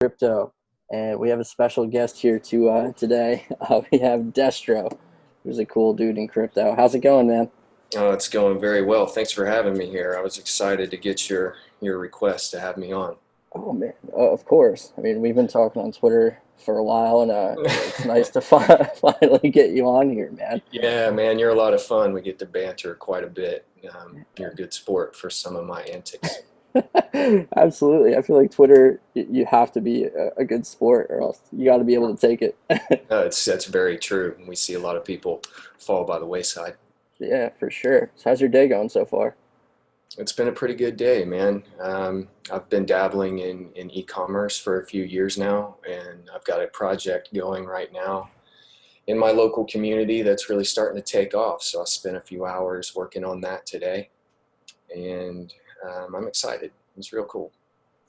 Crypto, and we have a special guest here today. We have Destro, who's a cool dude in crypto. How's it going, man? Oh, it's going very well. Thanks for having me here. I was excited to get your request to have me on. Oh man, of course. I mean, we've been talking on Twitter for a while, and it's nice to finally get you on here, man. Yeah, man, you're a lot of fun. We get to banter quite a bit. You're a good sport for some of my antics. Absolutely. I feel like Twitter, you have to be a good sport, or else you got to be able to take it. That's very true. We see a lot of people fall by the wayside. Yeah, for sure. So how's your day going so far? It's been a pretty good day, man. I've been dabbling in e-commerce for a few years now, and I've got a project going right now in my local community that's really starting to take off. So I spent a few hours working on that today, and I'm excited. It's real cool.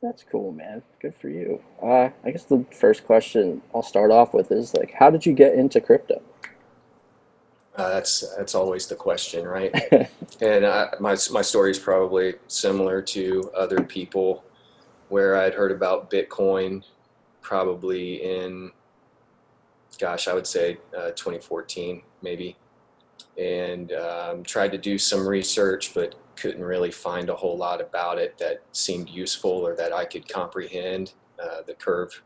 That's cool, man. Good for you. I guess the first question I'll start off with is like, how did you get into crypto? That's always the question, right? And my story is probably similar to other people, where I'd heard about Bitcoin probably in, gosh, I would say 2014 maybe, and tried to do some research, but couldn't really find a whole lot about it that seemed useful or that I could comprehend. The curve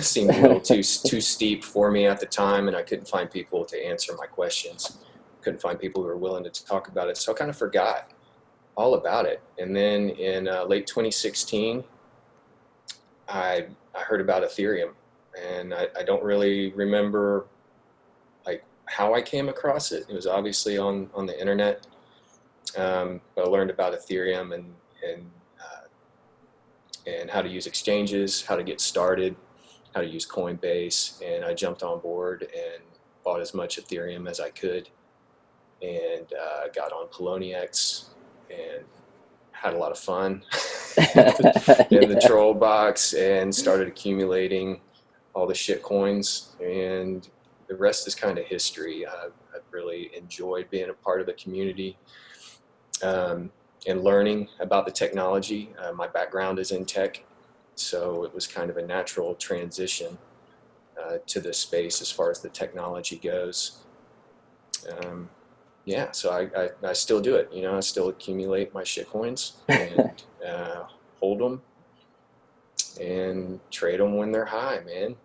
seemed a little too steep for me at the time, and I couldn't find people to answer my questions. Couldn't find people who were willing to talk about it, so I kind of forgot all about it. And then in late 2016, I heard about Ethereum, and I don't really remember like how I came across it. It was obviously on the internet, but I learned about Ethereum and how to use exchanges, how to get started, how to use Coinbase, and I jumped on board and bought as much Ethereum as I could, and got on Poloniex and had a lot of fun in the Yeah, troll box and started accumulating all the shit coins, and the rest is kind of history. I've really enjoyed being a part of the community, um, and learning about the technology. My background is in tech, so it was kind of a natural transition to this space as far as the technology goes. Um, yeah, so I still do it. I still accumulate my shit coins and hold them and trade them when they're high, man.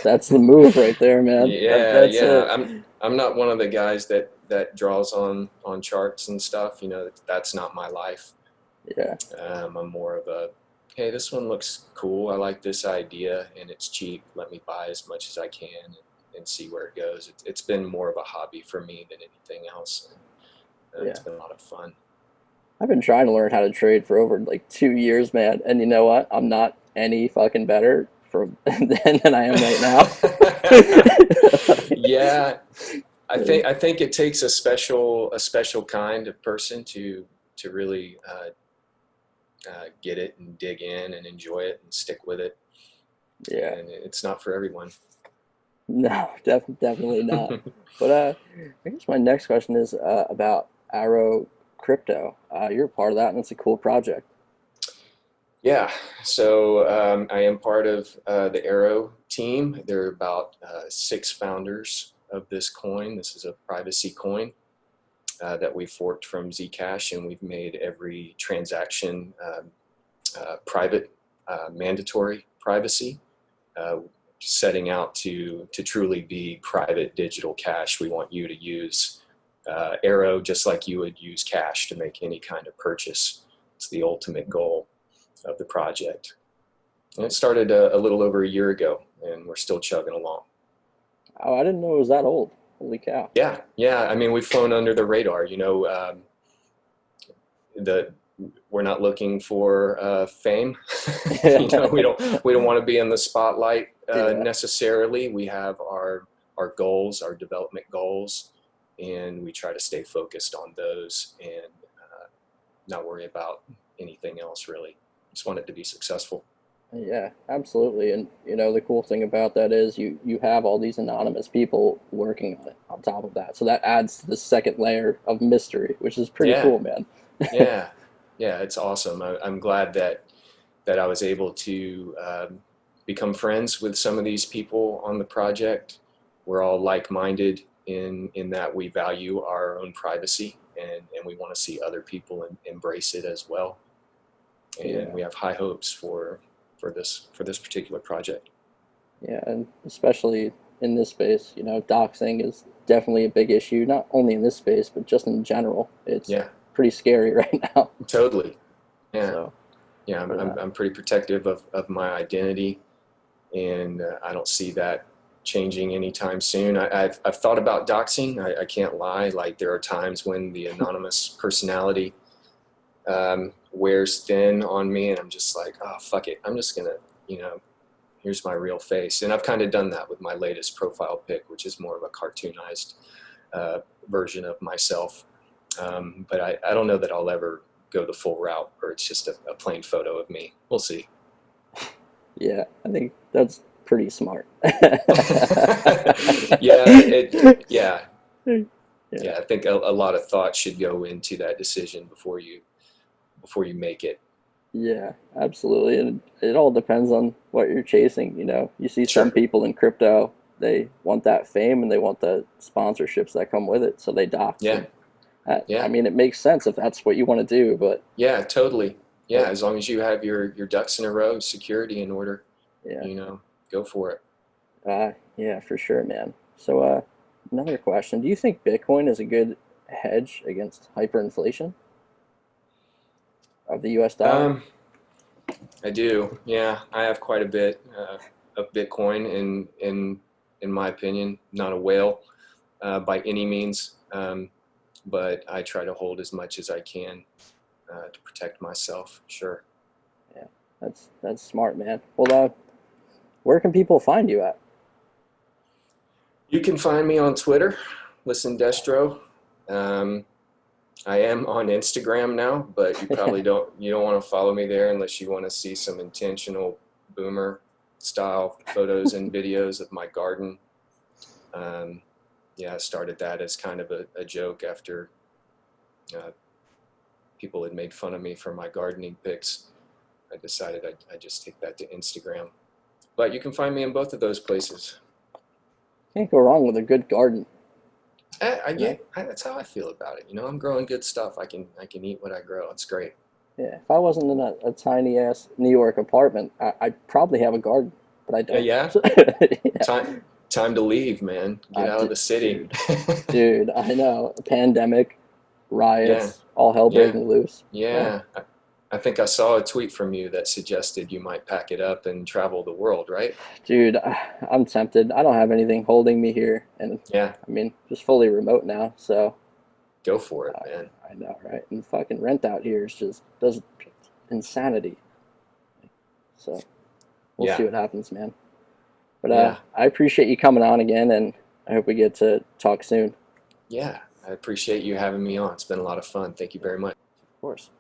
that's the move right there, man. Yeah, That's yeah. it. I'm not one of the guys that draws on charts and stuff. That's not my life. Yeah, I'm more of a, hey, this one looks cool. I like this idea, and it's cheap. Let me buy as much as I can and see where it goes. It's been more of a hobby for me than anything else. It's yeah. been a lot of fun. I've been trying to learn how to trade for over like 2 years, man. And you know what? I'm not any fucking better for than I am right now. Yeah, I think it takes a special kind of person to really get it and dig in and enjoy it and stick with it. Yeah. And it's not for everyone. No, definitely not. But I guess my next question is about Arrow Crypto. You're a part of that, and it's a cool project. Yeah, so I am part of the Arrow team. There are about six founders of this coin. This is a privacy coin that we forked from Zcash, and we've made every transaction private, mandatory privacy, uh, setting out to truly be private digital cash. We want you to use Arrow just like you would use cash to make any kind of purchase. It's the ultimate goal of the project. And it started a little over a year ago, and we're still chugging along. Oh, I didn't know it was that old. Holy cow. Yeah, yeah. I mean, we've flown under the radar. The we're not looking for fame. We don't want to be in the spotlight Yeah. necessarily. We have our goals, our development goals, and we try to stay focused on those and not worry about anything else really. Just want it to be successful. Yeah, absolutely. And the cool thing about that is you have all these anonymous people working on it on top of that. So that adds to the second layer of mystery, which is pretty Yeah, cool, man. yeah, yeah. It's awesome. I'm glad that I was able to become friends with some of these people on the project. We're all like-minded in that we value our own privacy, and we want to see other people embrace it as well. And Yeah. we have high hopes for this particular project. Yeah, and especially in this space, doxing is definitely a big issue, not only in this space, but just in general. It's Yeah, pretty scary right now. totally. Yeah. So, Yeah, but, I'm pretty protective of my identity, and I don't see that changing anytime soon. I've thought about doxing. I can't lie. Like, there are times when the anonymous personality wears thin on me, and I'm just like, oh, fuck it. I'm just gonna, here's my real face. And I've kind of done that with my latest profile pic, which is more of a cartoonized version of myself. But I don't know that I'll ever go the full route, or it's just a plain photo of me. We'll see. yeah, I think that's pretty smart. Yeah. Yeah. I think a lot of thought should go into that decision before you make it. Yeah, absolutely. And it all depends on what you're chasing. You see some Sure. people in crypto, they want that fame and they want the sponsorships that come with it, so they dox. Yeah. And I Yeah. mean, it makes sense if that's what you want to do, but Yeah, totally. Yeah, as long as you have your ducks in a row, security in order, yeah, go for it. yeah, for sure, man. So, another question: do you think Bitcoin is a good hedge against hyperinflation of the U.S. dollar? Um, I do. Yeah, I have quite a bit of Bitcoin, in my opinion, not a whale by any means, but I try to hold as much as I can to protect myself. Sure. Yeah, that's smart, man. Well, where can people find you at? You can find me on Twitter, Listen Destro. I am on Instagram now, but you probably don't want to follow me there unless you want to see some intentional boomer style photos and videos of my garden. Yeah, I started that as kind of a joke after people had made fun of me for my gardening pics. I decided I'd just take that to Instagram. But you can find me in both of those places. Can't go wrong with a good garden. Yeah, that's how I feel about it. I'm growing good stuff. I can eat what I grow. It's great. Yeah, if I wasn't in a tiny ass New York apartment, I'd probably have a garden, but I don't. Yeah. Yeah. Time to leave, man. Get out of the city. Dude, I know. Pandemic, Yeah, riots, all hell yeah, breaking loose. Yeah. yeah. I think I saw a tweet from you that suggested you might pack it up and travel the world, right? Dude, I'm tempted. I don't have anything holding me here, and Yeah, I mean, just fully remote now, so go for it, man. I know, right? And fucking rent out here is just does insanity. So we'll see Yeah, what happens, man. But yeah, I appreciate you coming on again, and I hope we get to talk soon. yeah. I appreciate you having me on. It's been a lot of fun. Thank you very much. Of course.